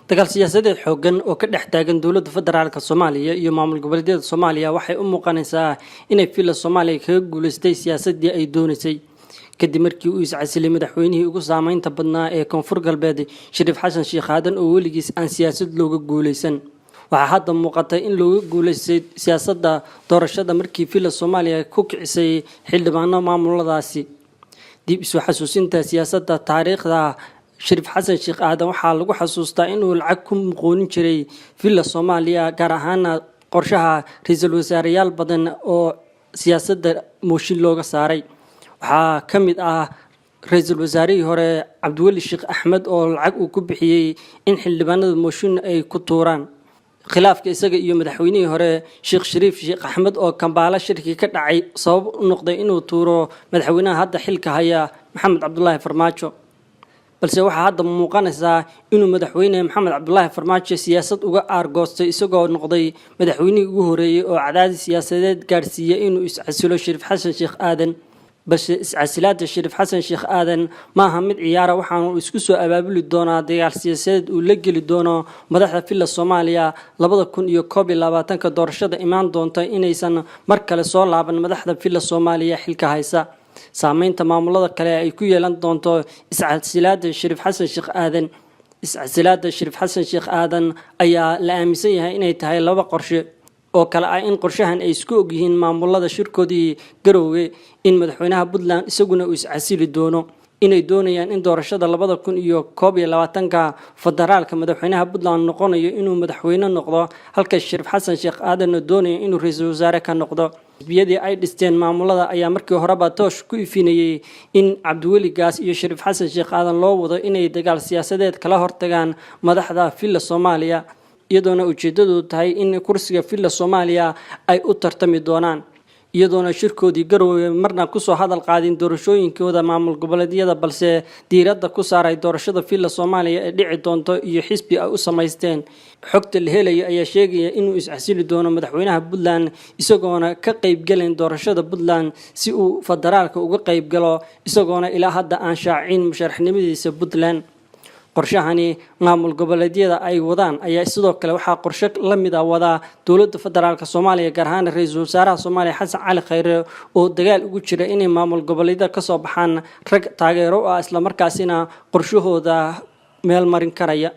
dagaal siyaasadeed xooggan oo ka dhex taagan dowladda federaalka Soomaaliya iyo maamul goboleedyada Soomaaliya waxay u muuqanaysaa inay fila Soomaaliya kaga guuleystay siyaasadii ay doonaysay kadib markii uu iscasilay madaxweynihii ugu saameynta badnaa ee Koonfur Galbeed Shariif Xasan Sheekh Aadan oo weligiis aan siyaasad looga guuleysan waxa hadda muuqata in looga guuleystay siyaasadda doorashada markii fila Soomaaliya ku kicisay xildhibaano maamuladaasi dib isu xasuusinta siyaasadda taariikhda Shariif Xasan Sheekh Aadan waxaa lagu xasuustaa inuu lacag ku muqoonin jiray fila Soomaaliya gaar ahaan qorshaha ra'iisul wasaareyaal badan oo siyaasadda mooshin looga saaray waxaa kamid ah ra'iisul wasaarihii hore Cabdiweli Sheekh Axmed oo lacag uu ku bixiyay in xildhibaanada mooshin ay ku tuuraan khilaafka isaga iyo madaxweynihii hore Sheekh Shariif Sheekh Axmed oo Kampala shirki ka dhacay sabab u noqday inuu tuuro madaxweynaha hadda xilka haya Maxamed Cabdullaahi Farmaajo balse waxa hadda muuqanaysa inuu madaxweyne Maxamed Cabdullaahi Farmaajo siyaasad uga aargoostay isagoo noqday madaxweynihii ugu horeeyay oo cadaadis siyaasadeed gaarsiiyay inuu iscasilo Shariif Xasan Sheekh Aadan balse iscasilaadda Shariif Xasan Sheekh Aadan ma aha mid ciyaara waxaanu isku soo abaabuli doonaa dagaal siyaasadeed uu la geli doono madaxda fila Soomaaliya 2021 doorashada imaan doonta inaysan mar kale soo laaban madaxda fila Soomaaliya xilka haysa saameynta maamulada kale ay ku yeelan doonto iscasilaadda Shariif Xasan Sheekh Aadan ayaa la aaminsan yahay inay tahay laba qorshe oo kala ah in qorshahan ay isku ogyihiin maamulada shirkoodii Garowe in madaxweynaha Puntland isaguna uu iscasili doono inay doonayaan in doorashada 2021 federaalka madaxweynaha Puntland noqonayo inuu madaxweyne noqdo halka Shariif Xasan Sheekh Aadan doonayo inuu ra'iisul wasaare ka noqdo biyadii ay dhisteen maamulada ayaa markii horeba toosh ku ifinayay in Cabdiweli Gaas iyo Shariif Xasan Sheekh Aadan loo wado inay dagaal siyaasadeed kala hortagaan madaxda fila Soomaaliya iyadoona ujeedadu tahay in kursiga fila Soomaaliya ay u tartami doonaan iyadoona shirkoodii Garowe marna ku soo hadal qaadin doorashooyinkooda maamul goboleedyada balse diiradda ku saaray doorashada fila Soomaaliya ee dhici doonto iyo xisbi ay u sameysteen xogta la helay ayaa sheegaya inuu iscasili doono madaxweynaha Puntland isagoona ka qayb galin doorashada Puntland si uu federaalka uga qayb galo isagoona ilaa hadda aan shaacin musharaxnimadiisa Puntland qorshahani maamul goboleedyada ay wadaan ayaa sidoo kale waxa qorshe la mid ah wada dowladda federaalka Soomaaliya gaar ahaan ra'iisul wasaaraha Soomaaliya Xasan Cali Khayre oo dagaal ugu jira in maamul goboleedyada ka soo baxaan rag taageero ah isla markaasina qorshahooda meel marin karaya